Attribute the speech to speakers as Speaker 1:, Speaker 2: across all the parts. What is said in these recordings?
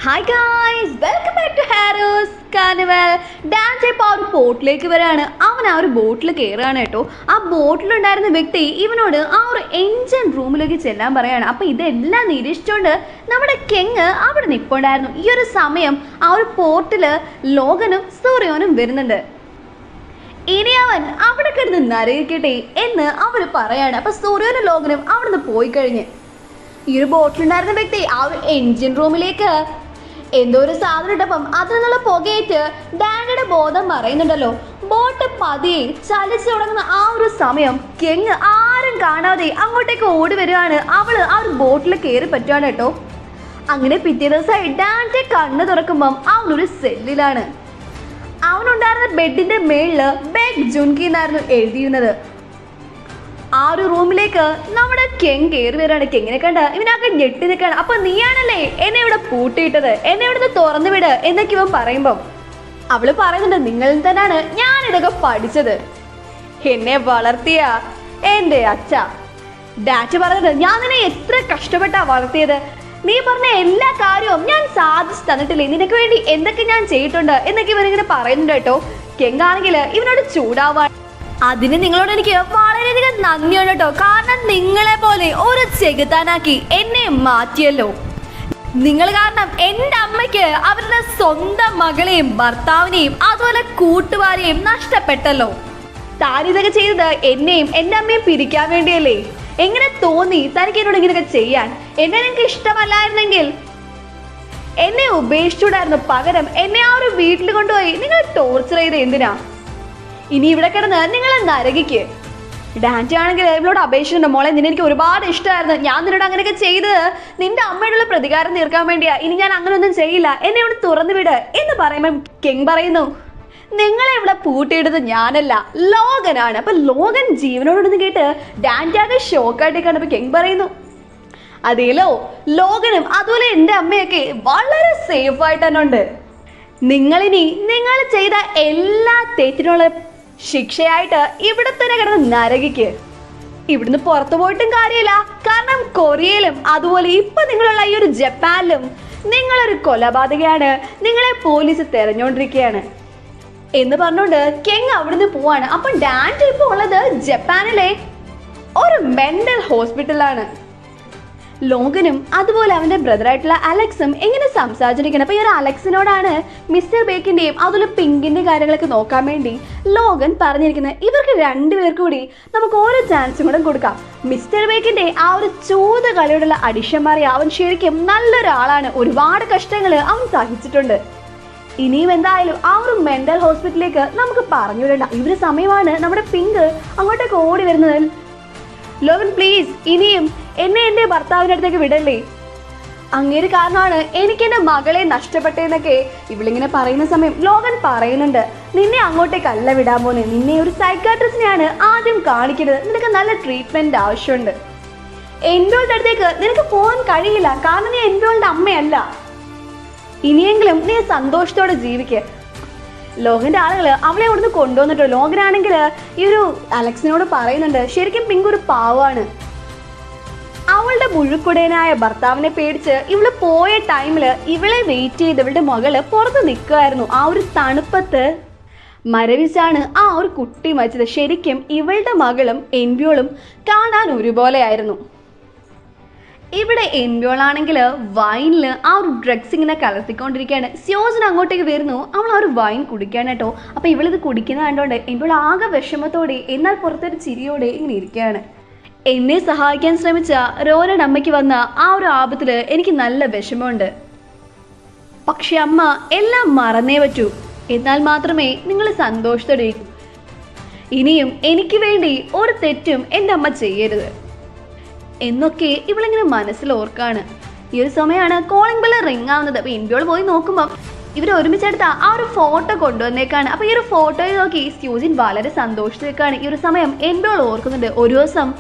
Speaker 1: Hi guys, welcome back to Harrow's carnival. Dance ഇപ്പോൾ ആ ഒരു ബോട്ടിലേക്ക് വരാണ്. അവൻ ആ ഒരു ബോട്ടിൽ കയറുകയാണ് കേട്ടോ. ആ ബോട്ടിലുണ്ടായിരുന്ന വ്യക്തി ഇവനോട് ആ ഒരു എൻജിൻ റൂമിലേക്ക് ചെല്ലാൻ പറയാണ്. അപ്പോൾ ഇതെല്ലാം നിരീക്ഷിച്ചുകൊണ്ട് നമ്മുടെ കെങ് അവിടെ നിൽപ്പുണ്ടായിരുന്നു. ഈ ഒരു സമയം ആ ഒരു പോർട്ടിൽ ലോഗനും സൂര്യോനും വരുന്നുണ്ട്. ഇനി അവൻ അവിടെ കിടന്ന് നരകിക്കട്ടെ എന്ന് അവർ പറയാണ്. അപ്പോൾ സൂര്യോനും ലോഗനും അവിടെ നിന്ന് പോയി കഴിഞ്ഞ് ഈ ഒരു ബോട്ടിലുണ്ടായിരുന്ന വ്യക്തി ആ ഒരു എൻജിൻ റൂമിലേക്ക് എന്തോ ഒരു സാധനം ഇട്ടപ്പം അതിൽ നിന്നുള്ള പുകയേറ്റ് ഡാനിയുടെ ബോധം മറയുന്നുണ്ടല്ലോ. ബോട്ട് പതിയെ ചലിച്ചു തുടങ്ങുന്ന ആ ഒരു സമയം കെങ് ആരും കാണാതെ അങ്ങോട്ടേക്ക് ഓടി വരികയാണ്. അവള് ആ ഒരു ബോട്ടിൽ കയറി പറ്റുകയാണ് കേട്ടോ. അങ്ങനെ പിറ്റേ ദിവസമായി ഡാനിന്റെ കണ്ണ് തുറക്കുമ്പം അവനൊരു സെല്ലിലാണ്. അവനുണ്ടായിരുന്ന ബെഡിന്റെ മേളില് ബെഗ് ജുൻകി എന്നായിരുന്നു എഴുതിയിരുന്നത്. ആ ഒരു റൂമിലേക്ക് നമ്മുടെ കെങ് കയറി വരികയാണ്. കെങ്ങിനെ കണ്ട് ഇവനൊക്കെ ഞെട്ടി നിൽക്കുകയാണ്. അപ്പൊ നീയാണല്ലേ എന്നെ ഇവിടെ പൂട്ടിയിട്ടത്, എന്നെ ഇവിടുന്ന് തുറന്നു വിട് എന്നൊക്കെ ഇവൻ പറയുമ്പം അവള് പറയുന്നുണ്ട്, നിങ്ങളിൽ തന്നെയാണ് ഞാൻ ഇതൊക്കെ പഠിച്ചത്. എന്നെ വളർത്തിയ എന്റെ അച്ഛ. ഡാറ്റ് പറയുന്നത്, ഞാൻ നിന്നെ എത്ര കഷ്ടപ്പെട്ടാ വളർത്തിയത്. നീ പറഞ്ഞ എല്ലാ കാര്യവും ഞാൻ സാധിച്ചു തന്നിട്ടില്ലേ, നിനക്ക് വേണ്ടി എന്തൊക്കെ ഞാൻ ചെയ്തിട്ടുണ്ട് എന്നൊക്കെ ഇവനിങ്ങനെ പറയുന്നുണ്ട് കേട്ടോ. കെങ് ആണെങ്കിൽ ഇവനോട് ചൂടാവാൻ. അതിന് നിങ്ങളോട് എനിക്ക് വളരെയധികം നന്ദിയുണ്ട് കേട്ടോ. കാരണം നിങ്ങളെ പോലെ ഒരു ചെകുത്താനാക്കി എന്നെ മാറ്റിയല്ലോ. നിങ്ങൾ കാരണം എൻ്റെ അമ്മയ്ക്ക് അവരുടെ സ്വന്തം മകളെയും ഭർത്താവിനെയും അതുപോലെ കൂട്ടുകാരെയും നഷ്ടപ്പെട്ടല്ലോ. താൻ ഇതൊക്കെ ചെയ്തത് എന്നെയും എൻ്റെ അമ്മയും പിരിക്കാൻ വേണ്ടിയല്ലേ? എങ്ങനെ തോന്നി തനിക്ക് എന്നോട് ഇങ്ങനെയൊക്കെ ചെയ്യാൻ? എന്നെ നിങ്ങൾക്ക് ഇഷ്ടമല്ലായിരുന്നെങ്കിൽ എന്നെ ഉപേക്ഷിച്ചുകൂടായിരുന്നു. പകരം എന്നെ ആ ഒരു വീട്ടിൽ കൊണ്ടുപോയി നിങ്ങൾ ടോർച്ചർ ചെയ്ത് എന്തിനാ? ഇനി ഇവിടെ കിടന്ന് നിങ്ങൾ നരകിക്ക്. ഡാൻറ്റി ആണെങ്കിൽ ഇവളോട് അപേക്ഷിച്ചിട്ടുണ്ട്, മോളെ നിന്നെ എനിക്ക് ഒരുപാട് ഇഷ്ടമായിരുന്നു, ഞാൻ നിന്നോട് അങ്ങനെയൊക്കെ ചെയ്തത് നിന്റെ അമ്മയോടുള്ള പ്രതികാരം തീർക്കാൻ വേണ്ടിയാ. ഇനി ഞാൻ അങ്ങനെയൊന്നും ചെയ്യില്ല, എന്നെ ഇവിടെ തുറന്നു വിട് എന്ന് പറയുമ്പോൾ കെങ് പറയുന്നു, നിങ്ങളെ ഇവിടെ പൂട്ടിയിടുന്നത് ഞാനല്ല, ലോഗനാണ്. അപ്പൊ ലോഗൻ ജീവനോടൊന്ന് കേട്ട് ഡാൻറ്റി ആകെ ഷോക്കായിട്ട് കണ്ടപ്പോൾ കെങ് പറയുന്നു, അതേലോ ലോഗനും അതുപോലെ എൻ്റെ അമ്മയൊക്കെ വളരെ സേഫ് ആയിട്ട് തന്നെ ഉണ്ട്. നിങ്ങളിനി നിങ്ങൾ ചെയ്ത എല്ലാ തെറ്റിനുള്ള ശിക്ഷയായിട്ട് ഇവിടെ തന്നെ കിടന്ന് നരകിക്ക്. ഇവിടുന്ന് പുറത്തു പോയിട്ടും കാര്യമില്ല. കാരണം കൊറിയയിലും അതുപോലെ ഇപ്പൊ നിങ്ങളുള്ള ഈ ഒരു ജപ്പാനിലും നിങ്ങളൊരു കൊലപാതകയാണ്, നിങ്ങളെ പോലീസ് തെരഞ്ഞുകൊണ്ടിരിക്കുകയാണ് എന്ന് പറഞ്ഞുകൊണ്ട് കെങ് അവിടുന്ന് പോവാണ്. അപ്പൊ ഡാൻറ്റി ഇപ്പോൾ ഉള്ളത് ജപ്പാനിലെ ഒരു മെന്റൽ ഹോസ്പിറ്റലാണ്. ലോഗനും അതുപോലെ അവൻ്റെ ബ്രദറായിട്ടുള്ള അലക്സും എങ്ങനെ സംസാരിച്ചിരിക്കണം. അപ്പോൾ ഈ ഒരു അലക്സിനോടാണ് മിസ്റ്റർ ബേക്കിൻ്റെയും അതുപോലെ പിങ്കിൻ്റെ കാര്യങ്ങളൊക്കെ നോക്കാൻ വേണ്ടി ലോഗൻ പറഞ്ഞിരിക്കുന്നത്. ഇവർക്ക് രണ്ടുപേർക്കും കൂടി നമുക്ക് ഓരോ ചാൻസും കൂടെ കൊടുക്കാം. മിസ്റ്റർ ബേക്കിൻ്റെ ആ ഒരു ചൂത് കളിയോടുള്ള അഡിഷൻ മാറിയ അവൻ ശരിക്കും നല്ലൊരാളാണ്. ഒരുപാട് കഷ്ടങ്ങൾ അവൻ സഹിച്ചിട്ടുണ്ട്. ഇനിയും എന്തായാലും ആ ഒരു മെൻ്റൽ ഹോസ്പിറ്റലിലേക്ക് നമുക്ക് പറഞ്ഞു വിടണ്ട. ഈ ഒരു സമയമാണ് നമ്മുടെ പിങ്ക് അങ്ങോട്ടേക്ക് ഓടി വരുന്നത്. ലോഗൻ പ്ലീസ് ഇനിയും എന്നെ എൻ്റെ ഭർത്താവിൻ്റെ അടുത്തേക്ക് വിടല്ലേ, അങ്ങേര് കാരണമാണ് എനിക്ക് എൻ്റെ മകളെ നഷ്ടപ്പെട്ടതെന്നൊക്കെ ഇവളിങ്ങനെ പറയുന്ന സമയം ലോഗൻ പറയുന്നുണ്ട്, നിന്നെ അങ്ങോട്ടേക്കല്ല വിടാൻ പോന്നെ, നിന്നെ ഒരു സൈക്കാട്രിസ്റ്റിനെയാണ് ആദ്യം കാണിക്കുന്നത്, നിനക്ക് നല്ല ട്രീറ്റ്മെൻറ്റ് ആവശ്യമുണ്ട്. എൻഡോളുടെ അടുത്തേക്ക് നിനക്ക് പോകാൻ കഴിയില്ല, കാരണം നീ എൻഡോളുടെ അമ്മയല്ല. ഇനിയെങ്കിലും നീ സന്തോഷത്തോടെ ജീവിക്കുക. ലോഗന്റെ ആളുകൾ അവളെ അവിടുന്ന് കൊണ്ടുവന്നിട്ടോ. ലോഗനാണെങ്കിൽ ഈ ഒരു അലക്സിനോട് പറയുന്നുണ്ട്, ശരിക്കും പിങ്ക് ഒരു പാവാണ്. അവളുടെ മുഴുക്കുടയനായ ഭർത്താവിനെ പേടിച്ച് ഇവള് പോയ ടൈമില് ഇവളെ വെയിറ്റ് ചെയ്ത് ഇവളുടെ മകള് പുറത്ത് നിൽക്കുമായിരുന്നു. ആ ഒരു തണുപ്പത്ത് മരവിച്ചാണ് ആ ഒരു കുട്ടി മരിച്ചത്. ശരിക്കും ഇവളുടെ മകളും എൻബ്യോളും കാണാൻ ഒരുപോലെ ആയിരുന്നു. ഇവിടെ എൻബ്യോളാണെങ്കിൽ വൈനിൽ ആ ഒരു ഡ്രഗ്സ് ഇങ്ങനെ കലർത്തിക്കൊണ്ടിരിക്കുകയാണ്. സ്യോജൻ അങ്ങോട്ടേക്ക് വരുന്നു, അവൾ ആ ഒരു വൈൻ കുടിക്കുകയാണ് കേട്ടോ. അപ്പോൾ ഇവളിത് കുടിക്കുന്നത് കണ്ടുകൊണ്ട് എൻബ്യോൾ ആകെ വിഷമത്തോടെ എന്നാൽ പുറത്തൊരു ചിരിയോടെ ഇങ്ങനെ ഇരിക്കുകയാണ്. എന്നെ സഹായിക്കാൻ ശ്രമിച്ച റോനയുടെ അമ്മയ്ക്ക് വന്ന ആ ഒരു ആപത്തിൽ എനിക്ക് നല്ല വിഷമമുണ്ട്. പക്ഷെ അമ്മ എല്ലാം മറന്നേ പറ്റൂ, എന്നാൽ മാത്രമേ നിങ്ങൾ സന്തോഷത്തോടെ. ഇനിയും എനിക്ക് വേണ്ടി ഒരു തെറ്റും എൻ്റെ അമ്മ ചെയ്യരുത് എന്നൊക്കെ ഇവളിങ്ങനെ മനസ്സിൽ ഓർക്കാണ്. ഈ ഒരു സമയമാണ് കോളിംഗ് ബെല്ല് റിങ് ആവുന്നത്. അപ്പോൾ എൻബ്യോൾ പോയി നോക്കുമ്പോൾ ഇവർ ഒരുമിച്ചെടുത്ത ആ ഒരു ഫോട്ടോ കൊണ്ടുവന്നേക്കാണ്. അപ്പോൾ ഈ ഒരു ഫോട്ടോയിൽ നോക്കി സ്യൂജിൻ വളരെ സന്തോഷത്തിലേക്കാണ്. ഈ ഒരു സമയം എൻബ്യോൾ ഓർക്കുന്നുണ്ട്, ഒരു ദിവസം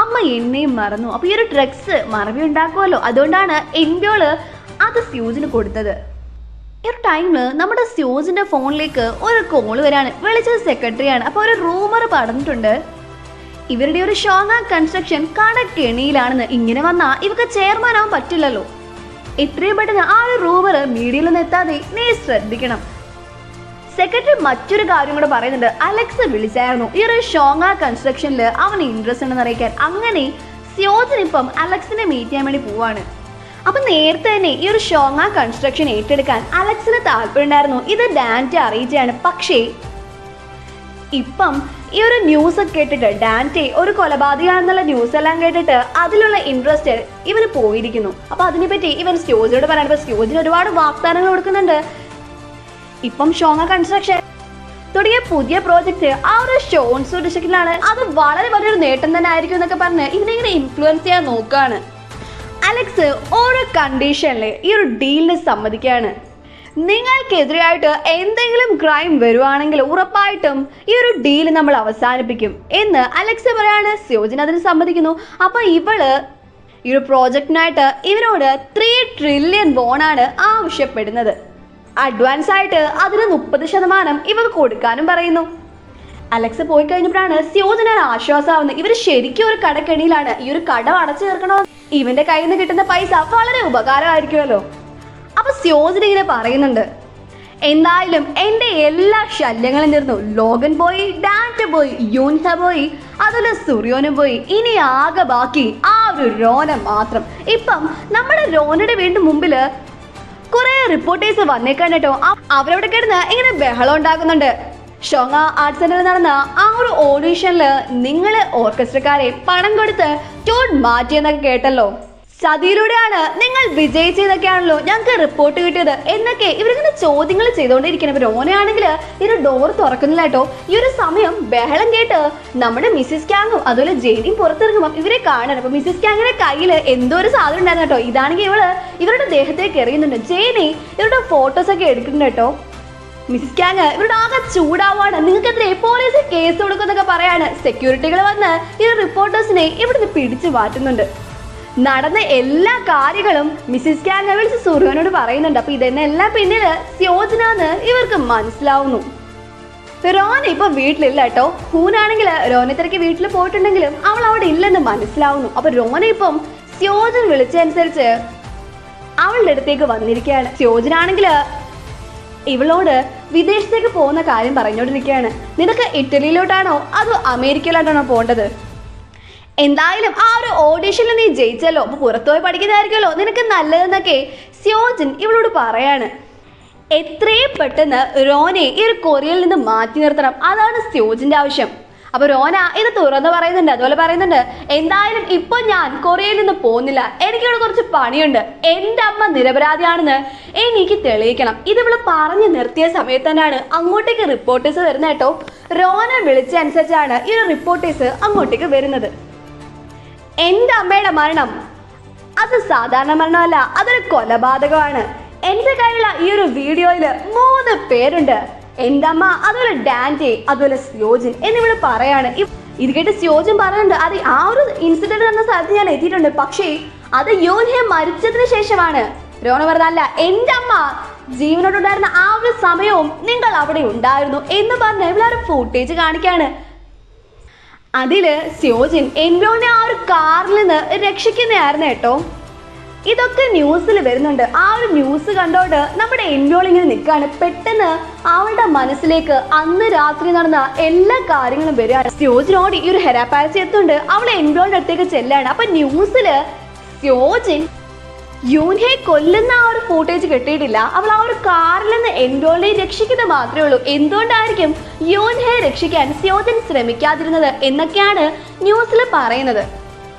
Speaker 1: അമ്മ എന്നെയും മറന്നു. അപ്പോൾ ഈ ഒരു ഡ്രഗ്സ് മറവി ഉണ്ടാക്കുമല്ലോ, അതുകൊണ്ടാണ് എൻബ്യോള് അത് സ്യൂജിന് കൊടുത്തത്. ഈ ഒരു ടൈമിൽ നമ്മുടെ സ്യൂജിൻ്റെ ഫോണിലേക്ക് ഒരു കോള് വരാണ്. വിളിച്ചത് സെക്രട്ടറിയാണ്. അപ്പോൾ ഒരു റൂമർ പറഞ്ഞിട്ടുണ്ട്, ഇവരുടെ ഒരു ഷോങ്ങ കൺസ്ട്രക്ഷൻ കടക്കെണിയിലാണെന്ന്. ഇങ്ങനെ വന്നാൽ ഇവർക്ക് ചെയർമാൻ ആവാൻ പറ്റില്ലല്ലോ. എത്രയും പെട്ടെന്ന് ആ ഒരു റൂമർ മീഡിയയിലൊന്നും എത്താതെ നീ ശ്രദ്ധിക്കണം. സെക്രട്ടറി മറ്റൊരു കാര്യം കൂടെ പറയുന്നുണ്ട്. അലക്സ് വിളിച്ചായിരുന്നു ഈ ഒരു ഷോങ്ങ കൺസ്ട്രക്ഷനിൽ അവന് ഇൻട്രസ്റ്റ് ഉണ്ടെന്ന് അറിയിക്കാൻ. അങ്ങനെ സ്യോജൻ ഇപ്പം അലക്സിനെ മീറ്റ് ചെയ്യാൻ വേണ്ടി പോവാണ്. അപ്പൊ നേരത്തെ തന്നെ ഈ ഒരു ഷോങ്ങ കൺസ്ട്രക്ഷൻ ഏറ്റെടുക്കാൻ അലക്സിന് താല്പര്യം ഉണ്ടായിരുന്നു. ഇത് ഡാൻറ്റെ അറിയിച്ചാണ്. പക്ഷേ ഇപ്പം ഈ ഒരു ന്യൂസ് ഒക്കെ കേട്ടിട്ട് ഡാൻറ്റെ ഒരു കൊലപാതകമാണെന്നുള്ള ന്യൂസ് എല്ലാം കേട്ടിട്ട് അതിലുള്ള ഇൻട്രസ്റ്റ് ഇവന് പോയിരിക്കുന്നു. അപ്പൊ അതിനെപ്പറ്റി ഇവൻ സ്യോജനോട് പറയാൻ സ്യോജന് ഒരുപാട് വാഗ്ദാനങ്ങൾ കൊടുക്കുന്നുണ്ട്. ഇപ്പം ഷോങ്ങ കൺസ്ട്രക്ഷൻ തുടങ്ങിയ പുതിയ പ്രോജക്റ്റ് ആ ഒരു ഷോൺസു ഡിസ്ട്രിക്റ്റിലാണ്. അത് വളരെ വലിയൊരു നേട്ടം തന്നെ ആയിരിക്കും എന്നൊക്കെ പറഞ്ഞ് ഇവനിങ്ങനെ ഇൻഫ്ലുവൻസ് ചെയ്യാൻ നോക്കുകയാണ്. അലക്സ് ഓരോ കണ്ടീഷനിൽ ഈ ഒരു ഡീലിന് സമ്മതിക്കുകയാണ്. നിങ്ങൾക്കെതിരായിട്ട് എന്തെങ്കിലും ക്രൈം വരുവാണെങ്കിൽ ഉറപ്പായിട്ടും ഈ ഒരു ഡീൽ നമ്മൾ അവസാനിപ്പിക്കും എന്ന് അലക്സ് പറയാണ്. സ്യോജൻ അതിന് സമ്മതിക്കുന്നു. അപ്പൊ ഇവള് ഈ ഒരു പ്രോജക്റ്റിനായിട്ട് ഇവനോട് 3 ട്രില്യൺ ബോണാണ് ആവശ്യപ്പെടുന്നത്. അഡ്വാൻസ് ആയിട്ട് അതിന് 30% ഇവർ കൊടുക്കാനും പറയുന്നു. അലക്സ് പോയി കഴിഞ്ഞപ്പോഴാണ് സ്യോജന ആശ്വാസമാവുന്നത്. ഇവർ ശരിക്കും ഒരു കടക്കെണിയിലാണ്. ഈ ഒരു കടം അടച്ചു തീർക്കണോ, ഇവന്റെ കയ്യിൽ നിന്ന് കിട്ടുന്ന പൈസ വളരെ ഉപകാരമായിരിക്കുമല്ലോ. അപ്പൊ സ്യോജന ഇങ്ങനെ പറയുന്നുണ്ട്, എന്തായാലും എൻ്റെ എല്ലാ ശല്യങ്ങളും തീർന്നു. ലോഗൻ പോയി, ഡാൻറ്റെ പോയി, യൂൻഹ പോയി, അതുപോലെ സുറിയോനും പോയി. ഇനി ആകെ ബാക്കി ആ ഒരു രോന മാത്രം. ഇപ്പം നമ്മുടെ രോനയുടെ വീണ്ടും മുമ്പില് കുറെ റിപ്പോർട്ടേഴ്സ് വന്നേക്കാൻ കേട്ടോ. അവരവിടെ കിടന്ന് ഇങ്ങനെ ബഹളം ഉണ്ടാക്കുന്നുണ്ട്. ഷോങ്ങ ആർട്ട് സെന്ററിൽ നടന്ന ആ ഒരു ഓഡീഷനിൽ നിങ്ങൾ ഓർക്കസ്ട്രക്കാരെ പണം കൊടുത്ത് ട്യൂൺ മാറ്റിയെന്നൊക്കെ കേട്ടല്ലോ. ചതിയിലൂടെയാണ് നിങ്ങൾ വിജയിച്ചതൊക്കെയാണല്ലോ ഞങ്ങൾക്ക് റിപ്പോർട്ട് കിട്ടിയത് എന്നൊക്കെ ഇവരിങ്ങനെ ചോദ്യങ്ങൾ ചെയ്തുകൊണ്ടിരിക്കണം. രോനയാണെങ്കിൽ ഒരു ഡോർ തുറക്കുന്നില്ല കേട്ടോ. ഈ ഒരു സമയം ബഹളം കേട്ട് നമ്മുടെ മിസ്സിസ് ക്യാങ്ങും അതുപോലെ ജെയിനിയും പുറത്തിറങ്ങുമ്പോൾ ഇവരെ കാണണം. അപ്പൊ മിസ്സിസ് ക്യാങ്ങിന്റെ കയ്യിൽ എന്തോ ഒരു സാധനം ഉണ്ടായിരുന്നു കേട്ടോ. ഇതാണെങ്കിൽ ഇവരുടെ ദേഹത്തേക്ക് എറിയുന്നുണ്ട്. ജെയിനി ഇവരുടെ ഫോട്ടോസ് ഒക്കെ എടുക്കുന്നുണ്ട് കേട്ടോ. മിസ്സിസ് ക്യാങ് ഇവരുടെ ആകെ ചൂടാവാണ്. നിങ്ങൾക്കെതിരെ പോലീസ് കേസ് കൊടുക്കുന്നൊക്കെ പറയാണ്. സെക്യൂരിറ്റികൾ വന്ന് ഈ റിപ്പോർട്ടേഴ്സിനെ ഇവിടുന്ന് പിടിച്ചു മാറ്റുന്നുണ്ട്. നടന്ന എല്ലാ കാര്യങ്ങളും മിസ്സിസ് ക്യാങ് വിളിച്ച് സുറിയോനോട് പറയുന്നുണ്ട്. അപ്പൊ ഇതെന്നെല്ലാം പിന്നില് സ്യോജനാന്ന് ഇവർക്ക് മനസ്സിലാവുന്നു. രോന ഇപ്പൊ വീട്ടിലില്ല കേട്ടോ. ഹൂനാണെങ്കിൽ രോനെ തിരക്കി വീട്ടിൽ പോയിട്ടുണ്ടെങ്കിലും അവൾ അവിടെ ഇല്ലെന്ന് മനസ്സിലാവുന്നു. അപ്പൊ രോന ഇപ്പം സ്യോജൻ വിളിച്ചനുസരിച്ച് അവളുടെ അടുത്തേക്ക് വന്നിരിക്കുകയാണ്. സ്യോജനാണെങ്കിൽ ഇവളോട് വിദേശത്തേക്ക് പോകുന്ന കാര്യം പറഞ്ഞോണ്ടിരിക്കുകയാണ്. നിനക്ക് ഇറ്റലിയിലോട്ടാണോ അതോ അമേരിക്കയിലോട്ടാണോ പോകേണ്ടത്? എന്തായാലും ആ ഒരു ഓഡീഷനിൽ നീ ജയിച്ചല്ലോ, അപ്പൊ പുറത്തുപോയി പഠിക്കുന്നതായിരിക്കുമല്ലോ നിനക്ക് നല്ലതെന്നൊക്കെ സ്യോജൻ ഇവളോട് പറയാണ്. എത്രയും പെട്ടെന്ന് രോനെ ഈ ഒരു കൊറിയയിൽ നിന്ന് മാറ്റി നിർത്തണം, അതാണ് സ്യോജന്റെ ആവശ്യം. അപ്പൊ രോന ഇത് തുറന്ന് പറയുന്നുണ്ട്. അതുപോലെ പറയുന്നുണ്ട്, എന്തായാലും ഇപ്പൊ ഞാൻ കൊറിയയിൽ നിന്ന് പോകുന്നില്ല, എനിക്കിവിടെ കുറച്ച് പണിയുണ്ട്. എൻ്റെ അമ്മ നിരപരാധിയാണെന്ന് എനിക്ക് തെളിയിക്കണം. ഇത് ഇവള് പറഞ്ഞു നിർത്തിയ സമയത്ത് തന്നെയാണ് അങ്ങോട്ടേക്ക് റിപ്പോർട്ടേഴ്സ് വരുന്നത് കേട്ടോ. രോന വിളിച്ചനുസരിച്ചാണ് ഈ ഒരു റിപ്പോർട്ടേഴ്സ് അങ്ങോട്ടേക്ക് വരുന്നത്. എൻ്റെ അമ്മയുടെ മരണം അത് സാധാരണ മരണമല്ല, അതൊരു കൊലപാതകമാണ്. എൻ്റെ കയ്യിലുള്ള ഈ ഒരു വീഡിയോയിൽ 3 പേരുണ്ട്. എൻ്റെ അമ്മ, അതുപോലെ ഡാൻറ്റെ, അതുപോലെ സ്യോജൻ എന്നിവള് പറയാണ്. ഇത് കേട്ട് സ്യോജൻ പറയുന്നുണ്ട്, അത് ആ ഒരു ഇൻസിഡന്റ് എന്ന സ്ഥലത്ത് ഞാൻ എത്തിയിട്ടുണ്ട്, പക്ഷേ അത് യൂൻഹെ മരിച്ചതിന് ശേഷമാണ്. രോന പറഞ്ഞല്ല, എൻ്റെ അമ്മ ജീവനോടുണ്ടായിരുന്ന ആ ഒരു സമയവും നിങ്ങൾ അവിടെ ഉണ്ടായിരുന്നു എന്ന് പറഞ്ഞ് ഇവളൊരു ഫുട്ടേജ് കാണിക്കാണ്. അതില് സ്യോജൻ എൻവോളിനെ ആ ഒരു കാറിൽ നിന്ന് രക്ഷിക്കുന്നതായിരുന്നു കേട്ടോ. ഇതൊക്കെ ന്യൂസിൽ വരുന്നുണ്ട്. ആ ഒരു ന്യൂസ് കണ്ടോണ്ട് നമ്മുടെ എൻവോൾ ഇങ്ങനെ നിൽക്കുകയാണ്. പെട്ടെന്ന് അവളുടെ മനസ്സിലേക്ക് അന്ന് രാത്രി നടന്ന എല്ലാ കാര്യങ്ങളും വരികയാണ്. സ്യോജനോട് ഈ ഒരു ഹെറാപ്പാസി എത്തുന്നുണ്ട്. അവൾ എൻവോളിന്റെ അടുത്തേക്ക് ചെല്ലാണ്. അപ്പൊ ന്യൂസില് സ്യോജൻ യൂൻഹെ കൊല്ലുന്ന ആ ഒരു ഫൂട്ടേജ് കിട്ടിയിട്ടില്ല. അവൾ ആ ഒരു കാറിൽ നിന്ന് എൻവോളിനെ രക്ഷിക്കുന്നത് മാത്രമേ ഉള്ളൂ. എന്തുകൊണ്ടായിരിക്കും യൂൻഹെ രക്ഷിക്കാൻ സ്യോജൻ ശ്രമിക്കാതിരുന്നത് എന്നൊക്കെയാണ് ന്യൂസിൽ പറയുന്നത്.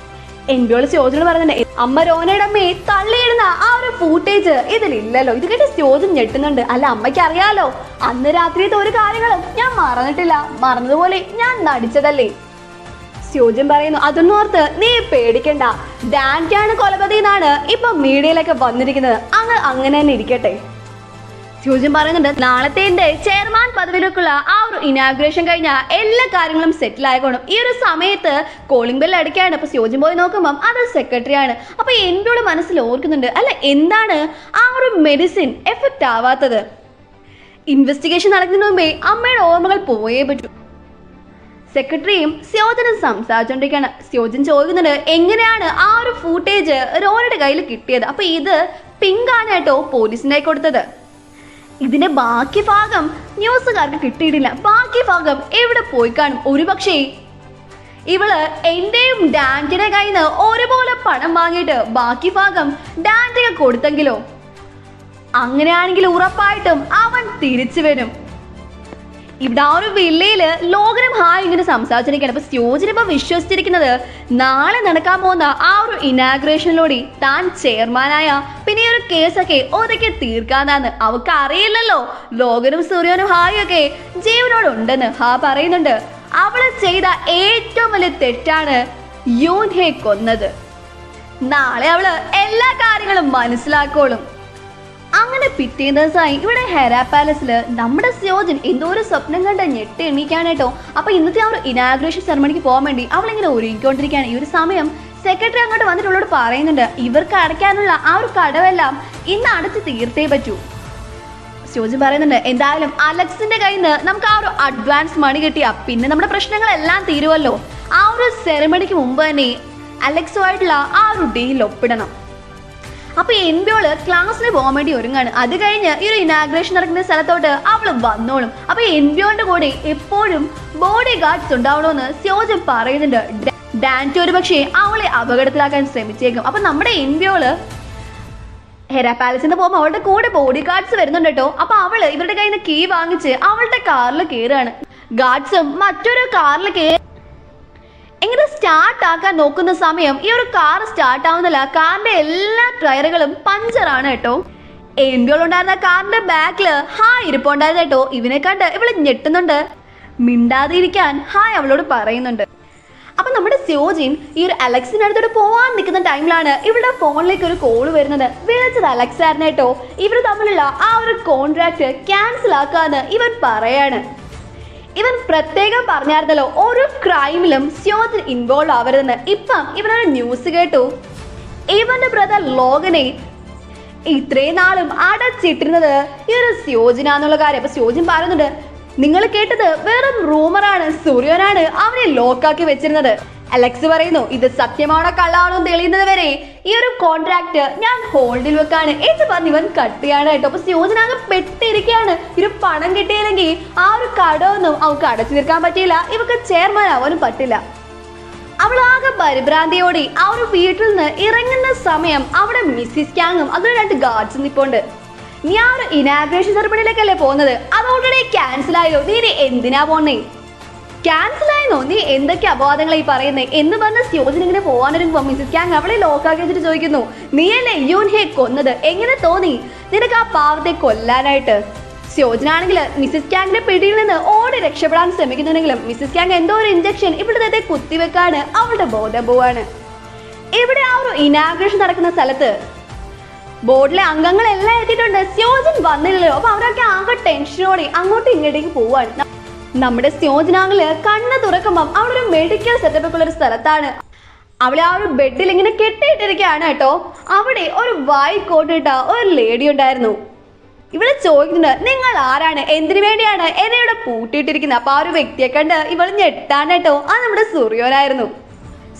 Speaker 1: എൻവോൾ സ്യോജനോട് പറയുന്നുണ്ട്, അമ്മ രോനയുടെ അമ്മയെ തള്ളിയിടുന്ന ആ ഒരു ഫൂട്ടേജ് ഇതിലില്ലല്ലോ. ഇത് കേട്ട് സ്യോജൻ ഞെട്ടുന്നുണ്ട്. അല്ല, അമ്മയ്ക്ക് അറിയാലോ അന്ന് രാത്രിയത്തെ ഒരു കാര്യങ്ങളും ഞാൻ മറന്നിട്ടില്ല, മറന്നതുപോലെ ഞാൻ നടിച്ചതല്ലേ. സ്യോജൻ പറയുന്നു, അതൊന്നും ഓർത്ത് നീ പേടിക്കണ്ട, ഡാൻറ്റാണ് കൊലപാതകം എന്നാണ് ഇപ്പൊ മീഡിയയിലൊക്കെ വന്നിരിക്കുന്നത്, അങ്ങനെ തന്നെ ഇരിക്കട്ടെ. സ്യോജൻ പറയുന്നുണ്ട്, നാളത്തെ എന്റെ ചെയർമാൻ പദവിയിലേക്കുള്ള ആ ഒരു ഇനാഗുറേഷൻ കഴിഞ്ഞാൽ എല്ലാ കാര്യങ്ങളും സെറ്റിൽ ആയിക്കോണം. ഈ ഒരു സമയത്ത് കോളിംഗ് ബെൽ അടിക്കാണ്. അപ്പൊ സ്യോജൻ പോയി നോക്കുമ്പം അത് സെക്രട്ടറിയാണ്. അപ്പൊ എന്നോട് മനസ്സിൽ ഓർക്കുന്നുണ്ട്, അല്ല എന്താണ് ആ ഒരു മെഡിസിൻ എഫക്റ്റ് ആവാത്തത്? ഇൻവെസ്റ്റിഗേഷൻ നടക്കുന്നതിന് മുമ്പേ അമ്മയുടെ ഓർമ്മകൾ പോയേ പറ്റൂ. സെക്രട്ടറിയും സ്യോജനും സംസാരിച്ചോണ്ടിരിക്കുകയാണ്. സ്യോജൻ ചോദിക്കുന്നുണ്ട്, എങ്ങനെയാണ് ആ ഒരു ഫൂട്ടേജ് രോനയുടെ കയ്യിൽ കിട്ടിയത്? അപ്പൊ ഇത് പിങ്ക് ആണ് കേട്ടോ പോലീസിനായി കൊടുത്തത്. ഇതിന്റെ ബാക്കി ഭാഗം ന്യൂസുകാർക്ക് കിട്ടിയിട്ടില്ല. ബാക്കി ഭാഗം എവിടെ പോയി കാണും? ഒരുപക്ഷേ ഇവള് എന്റെയും ഡാൻറ്റിയുടെ കയ്യിൽ നിന്ന് ഒരുപോലെ പണം വാങ്ങിയിട്ട് ബാക്കി ഭാഗം ഡാൻറ്റിക്ക് കൊടുത്തെങ്കിലോ? അങ്ങനെയാണെങ്കിൽ ഉറപ്പായിട്ടും അവൻ തിരിച്ചു വരും. ഇവിടെ ആ ഒരു വില്ലയില് ലോകനും ഹായ് ഇങ്ങനെ സംസാരിച്ചിരിക്കുകയാണ്. അപ്പൊ സ്യോജിന് ഇപ്പൊ വിശ്വസിച്ചിരിക്കുന്നത് നാളെ നടക്കാൻ പോകുന്ന ആ ഒരു ഇനാഗ്രേഷനിലൂടെ താൻ ചെയർമാനായ പിന്നെ ഈ ഒരു കേസൊക്കെ ഒതുക്കി തീർക്കാന്നാന്ന്. അവർക്ക് അറിയില്ലല്ലോ ലോകനും സൂര്യനും ഹായും ഒക്കെ ജീവനോടുണ്ടെന്ന്. ഹാ പറയുന്നുണ്ട് അവള് ചെയ്ത ഏറ്റവും വലിയ തെറ്റാണ് യൂൻഹെ കൊന്നത്. നാളെ അവള് എല്ലാ കാര്യങ്ങളും മനസ്സിലാക്കോളും. അങ്ങനെ പിറ്റേ ദിവസമായി ഇവിടെ ഹെരാ പാലസില് നമ്മുടെ സ്യോജൻ എന്തോ ഒരു സ്വപ്നം കണ്ട് ഞെട്ടി എണീക്കാനേട്ടോ. അപ്പൊ ഇന്നത്തെ ആ ഒരു ഇനാഗ്രേഷൻ സെറമണിക്ക് പോകാൻ വേണ്ടി അവളിങ്ങനെ ഒരുങ്ങിക്കൊണ്ടിരിക്കുകയാണ്. ഈ ഒരു സമയം സെക്രട്ടറി അങ്ങോട്ട് വന്നിട്ടുള്ളവരോട് പറയുന്നുണ്ട് ഇവർക്ക് അടയ്ക്കാനുള്ള ആ ഒരു കടവെല്ലാം ഇന്ന് അടച്ച് തീർത്തേ പറ്റൂ. സ്യോജൻ പറയുന്നുണ്ട് എന്തായാലും അലക്സിന്റെ കയ്യിൽ നിന്ന് നമുക്ക് ആ ഒരു അഡ്വാൻസ് മണി കിട്ടിയാ പിന്നെ നമ്മുടെ പ്രശ്നങ്ങളെല്ലാം തീരുമല്ലോ. ആ ഒരു സെറമണിക്ക് മുമ്പ് തന്നെ അലക്സുമായിട്ടുള്ള ആ ഒരു ഡീൽ ഒപ്പിടണം. അപ്പൊ എൻബിയോള് ക്ലാസ്സിന് പോകാൻ വേണ്ടി ഒരുങ്ങാണ്. അത് കഴിഞ്ഞ് ഈ ഒരു ഇനാഗ്രേഷൻ നടക്കുന്ന സ്ഥലത്തോട്ട് അവള് വന്നോളും. അപ്പൊ എൻബിയോന്റെ കൂടെ എപ്പോഴും ബോഡി ഗാർഡ്സ് ഉണ്ടാവണമെന്ന് സ്യോജൻ പറയുന്നുണ്ട്. ഡാൻറ്റി ഒരു പക്ഷേ അവളെ അപകടത്തിലാക്കാൻ ശ്രമിച്ചേക്കും. അപ്പൊ നമ്മുടെ എൻബിയോള് ഹെരാ പാലസിൽ നിന്ന് പോകുമ്പോൾ അവളുടെ കൂടെ ബോഡി ഗാർഡ്സ് വരുന്നുണ്ട് കേട്ടോ. അപ്പൊ അവള് ഇവരുടെ കയ്യിൽ നിന്ന് കീ വാങ്ങിച്ച് അവളുടെ കാറിൽ കയറുകയാണ്. ഗാർഡ്സും മറ്റൊരു കാറിൽ എങ്ങനെ സ്റ്റാർട്ട് ആക്കാൻ നോക്കുന്ന സമയം ഈ ഒരു കാർ സ്റ്റാർട്ട് ആവുന്നില്ല. കാറിന്റെ എല്ലാ ടയറുകളും പഞ്ചറാണ് കേട്ടോ. എൻബിയോളുണ്ടായിരുന്ന കാറിന്റെ ബാക്കില് ഹായ് ഇരിപ്പുണ്ടായിരുന്നു കേട്ടോ. ഇവനെ കണ്ട് ഇവള് ഞെട്ടുന്നുണ്ട്. മിണ്ടാതെ ഇരിക്കാൻ ഹായ് അവളോട് പറയുന്നുണ്ട്. അപ്പൊ നമ്മുടെ സ്യോജിൻ ഈ ഒരു അലക്സിന്റെ അടുത്തോട്ട് പോവാൻ നിൽക്കുന്ന ടൈമിലാണ് ഇവരുടെ ഫോണിലേക്ക് ഒരു കോള് വരുന്നത്. വിളിച്ചത് അലക്സ് ആയിരുന്നു കേട്ടോ. ഇവർ തമ്മിലുള്ള ആ ഒരു കോൺട്രാക്ട് ക്യാൻസൽ ആക്കാന്ന് ഇവൻ പറയാണ്. ഇവൻ പ്രത്യേകം പറഞ്ഞായിരുന്നല്ലോ ഒരു ക്രൈമിലും സ്യോജിൻ ഇൻവോൾവ് ആവരുതെന്ന്. ഇപ്പം ഇവനൊരു ന്യൂസ് കേട്ടു ഇവന്റെ ബ്രദർ ലോകനെ ഇത്രയും നാളും അടച്ചിട്ടിരുന്നത് ഈ ഒരു സ്യോജിനാന്നുള്ള കാര്യം. അപ്പൊ സ്യോജിൻ പറയുന്നുണ്ട് നിങ്ങൾ കേട്ടത് വെറും റൂമറാണ്, സൂര്യനാണ് അവനെ ലോക്കാക്കി വെച്ചിരുന്നത്. അലക്സ് പറയുന്നു ഇത് സത്യമാണോ കള്ളാണോ തെളിയുന്നത് വരെ ഈ ഒരു കോൺട്രാക്ട് ഞാൻ ഹോൾഡിൽ വെക്കാണ് എന്ന് പറഞ്ഞ് ഇവൻ കട്ട് ചെയ്യാണ് കേട്ടോ. അപ്പൊ സ്യോജനാകെ പെട്ടിരിക്കുകയാണ്. ഒരു പണം കിട്ടിയില്ലെങ്കിൽ ആ ഒരു കടമൊന്നും അവൾക്ക് അടച്ചു തീർക്കാൻ പറ്റിയില്ല. ഇവക്ക് ചെയർമാൻ ആവാനും പറ്റില്ല. അവളാകെ പരിഭ്രാന്തിയോടെ ആ ഒരു വീട്ടിൽ നിന്ന് ഇറങ്ങുന്ന സമയം അവിടെ മിസ്സിസ് ക്യാങ്ങും അതിന് 2 ഗാർഡ്സും നിൽപ്പുണ്ട്. നീ ആ ഒരു ഇനാഗ്രേഷൻ സെറമണിയിലേക്കല്ലേ പോകുന്നത്? അത് ഓൾറെഡി ക്യാൻസൽ ആയോ? നീ എന്തിനാ പോണേ? ക്യാൻസൽ ആയിരുന്നോ? നീ എന്തൊക്കെ അപവാദങ്ങളായി പറയുന്നേ എന്ന് പറഞ്ഞ സ്യോജൻ ഇങ്ങനെ പോകാനൊരുങ്ങുമ്പോ മിസ്സിസ് ക്യാങ് അവളെ ലോക്കാക്കി വെച്ചിട്ട് ചോദിക്കുന്നു നീയല്ലേ യൂൻഹെ കൊന്നത്? എങ്ങനെ തോന്നി നിനക്ക് ആ പാവത്തെ കൊല്ലാനായിട്ട്? സ്യോജനാണെങ്കിൽ മിസ്സിസ് ക്യാങ്ങിന്റെ പിടിയിൽ നിന്ന് ഓടി രക്ഷപ്പെടാൻ ശ്രമിക്കുന്നുണ്ടെങ്കിലും മിസ്സിസ് ക്യാങ് എന്തോ ഒരു ഇഞ്ചക്ഷൻ ഇവിടുത്തെ കുത്തിവെക്കാണ് അവളുടെ ബോധം പോവാണ്. ഇവിടെ ആ ഒരു ഇനാഗ്രേഷൻ നടക്കുന്ന സ്ഥലത്ത് ബോർഡിലെ അംഗങ്ങളെല്ലാം എത്തിയിട്ടുണ്ട്. സ്യോജൻ വന്നില്ലല്ലോ. അപ്പൊ അവരൊക്കെ ആകെ ടെൻഷനോടെ അങ്ങോട്ടും ഇങ്ങോട്ടേക്ക് പോവാണ്. നമ്മുടെ സ്യോജനാങ്കില് കണ്ണ് തുറക്കുമ്പം അവിടെ ഒരു മെഡിക്കൽ സെറ്റപ്പ് ഉള്ള ഒരു സ്ഥലത്താണ്. അവളെ ആ ഒരു ബെഡിൽ ഇങ്ങനെ കെട്ടിയിട്ടിരിക്കുകയാണ് കേട്ടോ. അവിടെ ഒരു വൈറ്റ് കോട്ട് ഇട്ട ഒരു ലേഡി ഉണ്ടായിരുന്നു. ഇവിടെ ചോദിക്കുന്നുണ്ട് നിങ്ങൾ ആരാണ്, എന്തിനു വേണ്ടിയാണ് എന്നെ ഇവിടെ പൂട്ടിയിട്ടിരിക്കുന്നത്? അപ്പൊ ആ ഒരു വ്യക്തിയെ കണ്ട് ഇവൾ ഞെട്ടാണ് കേട്ടോ. അത് നമ്മുടെ സൂര്യോനായിരുന്നു.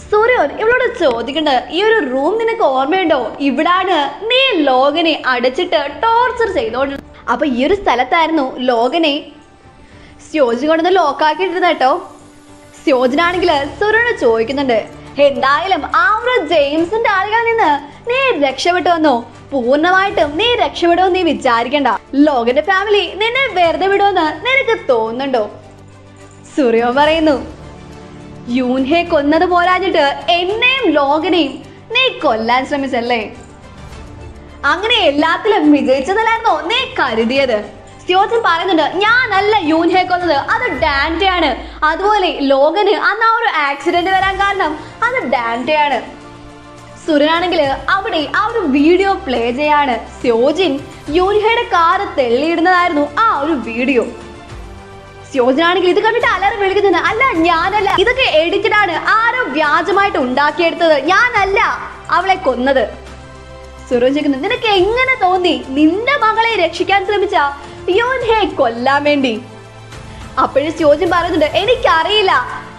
Speaker 1: സൂര്യോൻ ഇവളോട് ചോദിക്കണ്ടത് ഈ ഒരു റൂം നിനക്ക് ഓർമ്മയുണ്ടോ? ഇവിടാണ് നീ ലോകനെ അടച്ചിട്ട് ടോർച്ചർ ചെയ്തോണ്ട്. അപ്പൊ ഈ ഒരു സ്ഥലത്തായിരുന്നു ലോകനെ സ്യോജൻ കൊണ്ടൊന്ന് ലോക്കാക്കിയിട്ടിരുന്ന കേട്ടോ. സ്യോജനാണെങ്കിൽ സൂര്യോട് ചോദിക്കുന്നുണ്ട് എന്തായാലും ആ ഒരു ജെയിംസിന്റെ ആളുകളിൽ നിന്ന് നീ രക്ഷപ്പെട്ടു വന്നോ? പൂർണ്ണമായിട്ടും നീ രക്ഷപ്പെടുമെന്ന് നീ വിചാരിക്കണ്ട. ലോകന്റെ ഫാമിലി നിന്നെ വെറുതെ വിടുമെന്ന് നിനക്ക് തോന്നുന്നുണ്ടോ? സൂര്യോ പറയുന്നു യൂൻഹെ കൊന്നത് പോരാഞ്ഞിട്ട് എന്നെയും ലോകനെയും നീ കൊല്ലാൻ ശ്രമിച്ചല്ലേ? അങ്ങനെ എല്ലാത്തിലും വിജയിച്ചതല്ലായിരുന്നോ നീ കരുതിയത്? സ്യോജൻ പറയുന്നുണ്ട് ഞാനല്ല യൂൻഹെ കൊന്നത്, അത് ഡാൻറ്റയാണ്. അതുപോലെ ലോകന് അന്ന് ആ ഒരു ആക്സിഡന്റ് വരാൻ കാരണം അത് ഡാൻറ്റയാണ്. സുരനാണെങ്കിൽ അവിടെ ആ ഒരു വീഡിയോ പ്ലേ ചെയ്യാണ്. സ്യോജിൻ യൂൻഹയുടെ കാറ് തെള്ളിയിടുന്നതായിരുന്നു ആ ഒരു വീഡിയോ. സ്യോജനാണെങ്കിൽ ഇത് കണ്ടിട്ട് അലറി വിളിക്കുന്നുണ്ട് അല്ല ഞാനല്ല, ഇതൊക്കെ എഡിറ്റഡ് ആണ്, ആരോ വ്യാജമായിട്ട് ഉണ്ടാക്കിയെടുത്തത്, ഞാനല്ല അവളെ കൊന്നത്. സുരജ് ചോദിക്കുന്നു നിനക്ക് എങ്ങനെ തോന്നി നിന്റെ മകളെ രക്ഷിക്കാൻ ശ്രമിച്ച യൂൻഹയെ കൊല്ലാൻ വേണ്ടി? അപ്പോഴും സ്യോജൻ പറയുന്നുണ്ട് എനിക്കറിയില്ല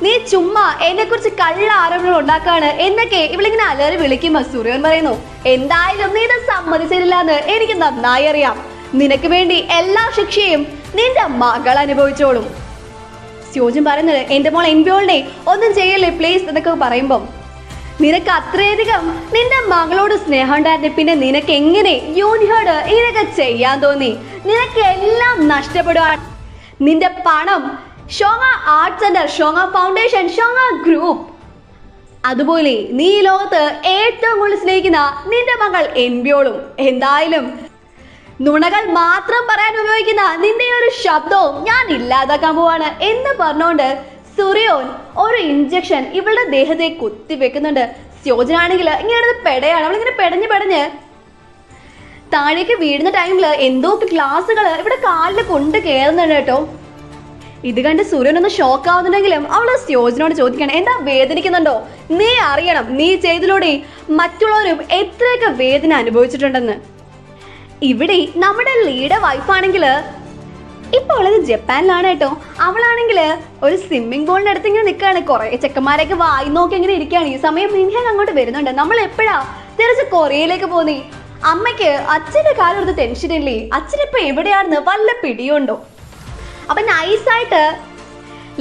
Speaker 1: നീ ചുമ്മാ എന്നെ കുറിച്ച് കള്ള ആരോപണങ്ങൾ ഉണ്ടാക്കാണ് എന്നൊക്കെ ഇവളിങ്ങനെ അലറി വിളിക്കുമ്പോ സൂര്യൻ പറയുന്നു, എന്തായാലും നീ ഇത് സമ്മതിച്ചില്ല എന്ന് എനിക്ക് നന്നായി അറിയാം. നിനക്ക് വേണ്ടി എല്ലാ ശിക്ഷയും നിന്റെ മകൾ അനുഭവിച്ചോളും. സ്യോജൻ പറയുന്നത്, എന്റെ മോൾ എൻബിയോളിനെ ഒന്നും ചെയ്യല്ലേ പ്ലീസ് എന്നൊക്കെ പറയുമ്പം, നിനക്ക് അത്രയധികം നിന്റെ മകളോട് സ്നേഹം ഉണ്ടായിരുന്നു, പിന്നെ നിനക്ക് എങ്ങനെ യൂനിയോട് ഇതൊക്കെ ചെയ്യാൻ തോന്നി? നിനക്ക് എല്ലാം നഷ്ടപ്പെടുവാൻ. നിന്റെ പണം, ഷോങ്ങ ആർട്ട് സെന്റർ, ഷോങ്ങ ഫൗണ്ടേഷൻ, ഷോങ്ങ ഗ്രൂപ്പ്, അതുപോലെ നീ ഈ ലോകത്ത് ഏറ്റവും കൂടുതൽ സ്നേഹിക്കുന്ന നിന്റെ മകൾ എൻബിയോളും. എന്തായാലും നുണകൾ മാത്രം പറയാൻ ഉപയോഗിക്കുന്ന നിന്റെ ഒരു ശബ്ദവും ഞാൻ ഇല്ലാതാക്കാൻ പോവാണ് എന്ന് പറഞ്ഞുകൊണ്ട് സൂര്യോൻ ഒരു ഇഞ്ചക്ഷൻ ഇവളുടെ ദേഹത്തെ കുത്തിവെക്കുന്നുണ്ട്. സ്യോജനാണെങ്കിൽ ഇങ്ങനെ പെടയാണ്, അവളിങ്ങനെ പെടഞ്ഞ് താഴേക്ക് വീഴുന്ന ടൈമില് എന്തോ ഗ്ലാസുകൾ ഇവിടെ കാലിൽ കൊണ്ട് കയറുന്നുണ്ട് കേട്ടോ. ഇത് കണ്ട് സൂര്യൻ ഒന്ന് ഷോക്ക് ആവുന്നുണ്ടെങ്കിലും അവള് സ്യോജനോട് ചോദിക്കണം, എന്താ വേദനിക്കുന്നുണ്ടോ? നീ അറിയണം, നീ ചെയ്തതിലൂടെ മറ്റുള്ളവരും എത്രയൊക്കെ വേദന അനുഭവിച്ചിട്ടുണ്ടെന്ന്. ഇവിടെ നമ്മുടെ ലീഡർ വൈഫാണെങ്കിൽ ഇപ്പോൾ ഉള്ളത് ജപ്പാനിലാണ് കേട്ടോ. അവളാണെങ്കിൽ ഒരു സ്വിമ്മിംഗ് പൂളിന്റെ അടുത്ത് ഇങ്ങനെ നിൽക്കുകയാണ്. കുറെ ചെക്കന്മാരൊക്കെ വായി നോക്കി ഇങ്ങനെ ഇരിക്കുകയാണ്. ഈ സമയം മിൻഹൻ അങ്ങോട്ട് വരുന്നുണ്ട്. നമ്മൾ എപ്പോഴാ തിരിച്ച് കൊറിയയിലേക്ക് പോന്നി? അമ്മയ്ക്ക് അച്ഛന്റെ കാര്യം എടുത്ത് ടെൻഷൻ ഇല്ലേ? അച്ഛനിപ്പോ എവിടെയാണെന്ന് വല്ല പിടിയുണ്ടോ? അപ്പൊ നൈസായിട്ട്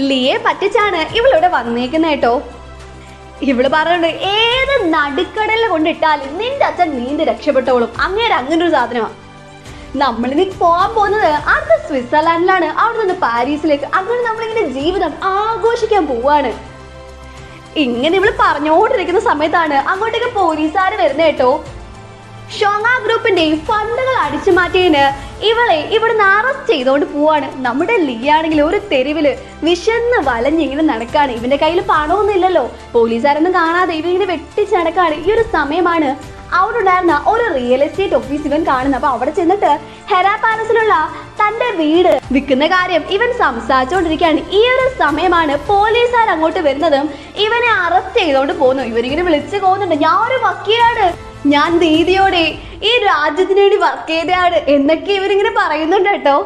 Speaker 1: ലിയെ പറ്റിച്ചാണ് ഇവളിവിടെ വന്നേക്കുന്നത് കേട്ടോ. ഇവള് പറയുന്നുണ്ട്, ഏത് നടുക്കടലിൽ കൊണ്ടിട്ടാലും നിന്റെ അച്ഛൻ നീന്തി രക്ഷപ്പെട്ടോളും. അങ്ങനെ ഒരു സാധനമാണ്. നമ്മളിനി പോകാൻ പോകുന്നത് അടുത്ത സ്വിറ്റ്സർലാൻഡിലാണ്, അവിടെ നിന്ന് പാരീസിലേക്ക്. അങ്ങനെ നമ്മളിങ്ങനെ ജീവിതം ആഘോഷിക്കാൻ പോവാണ്. ഇങ്ങനെ ഇവള് പറഞ്ഞുകൊണ്ടിരിക്കുന്ന സമയത്താണ് അങ്ങോട്ടേക്ക് പോലീസുകാർ വരുന്ന കേട്ടോ. ഷോങ്ങ ഗ്രൂപ്പിന്റെ ഫണ്ടുകൾ അടിച്ചു മാറ്റിയതിന് ഇവളെ ഇവിടുന്ന് അറസ്റ്റ് ചെയ്തോണ്ട് പോവാണ്. നമ്മുടെ ലിയാണെങ്കിൽ ഒരു തെരുവില് വിശന്ന് വലഞ്ഞിങ്ങനെ നടക്കാണ്. ഇവന്റെ കയ്യിൽ പണമൊന്നും ഇല്ലല്ലോ. പോലീസുകാരൊന്നും കാണാതെ ഇവങ്ങനെ വെട്ടിച്ചടക്കാണ്. ഈ ഒരു സമയമാണ് അവിടെ ഉണ്ടായിരുന്ന ഒരു റിയൽ എസ്റ്റേറ്റ് ഓഫീസ് ഇവൻ കാണുന്നത്. അപ്പൊ അവിടെ ചെന്നിട്ട് ഹെറാ പാലസിലുള്ള തന്റെ വീട് വിൽക്കുന്ന കാര്യം ഇവൻ സംസാരിച്ചുകൊണ്ടിരിക്കുകയാണ്. ഈ ഒരു സമയമാണ് പോലീസുകാർ അങ്ങോട്ട് വരുന്നതും ഇവനെ അറസ്റ്റ് ചെയ്തോണ്ട് പോകുന്നു. ഇവരിങ്ങനെ വിളിച്ചു പോകുന്നുണ്ട്, ഞാൻ ഒരു വക്കീലാണ്, ഞാൻ നീതിയോടെ ഈ രാജ്യത്തിന് വേണ്ടി വർക്ക് ചെയ്തയാണ് എന്നൊക്കെ ഇവരിങ്ങനെ പറയുന്നുണ്ട് കേട്ടോ.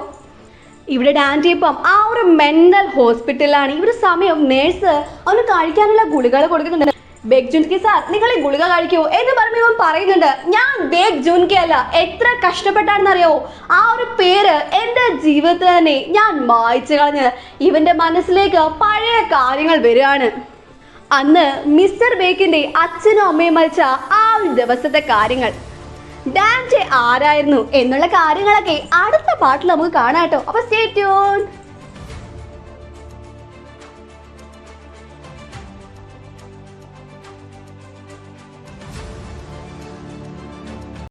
Speaker 1: ഇവിടെ ഡാൻറ്റിപ്പം ആ ഒരു മെന്റൽ ഹോസ്പിറ്റലിലാണ്. ഈ ഒരു സമയം നേഴ്സ് അവന് കഴിക്കാനുള്ള ഗുളികൾ കൊടുക്കുന്നുണ്ട്. ബേഗ് ജുൻകി സാർ, നിങ്ങൾ ഈ ഗുളിക കഴിക്കൂ എന്ന് പറയുമ്പോൾ ഇവൻ പറയുന്നുണ്ട്, ഞാൻ ബേഗ് ജുൻകി അല്ല, എത്ര കഷ്ടപ്പെട്ടാണെന്നറിയോ? ആ ഒരു പേര് എൻ്റെ ജീവിതത്തിൽ തന്നെ ഞാൻ മായ്ച്ചു കളഞ്ഞ്. ഇവന്റെ മനസ്സിലേക്ക് പഴയ കാര്യങ്ങൾ വരികയാണ്. അന്ന് മിസ്റ്റർ ബേക്കിന്റെ അച്ഛനും അമ്മയും മരിച്ച ആ ഒരു ദിവസത്തെ കാര്യങ്ങൾ, ഡാൻറ്റെ ആരായിരുന്നു എന്നുള്ള കാര്യങ്ങളൊക്കെ അടുത്ത പാട്ടിൽ നമുക്ക് കാണാട്ടോ. അപ്പൊ സ്റ്റേ ട്യൂൺ.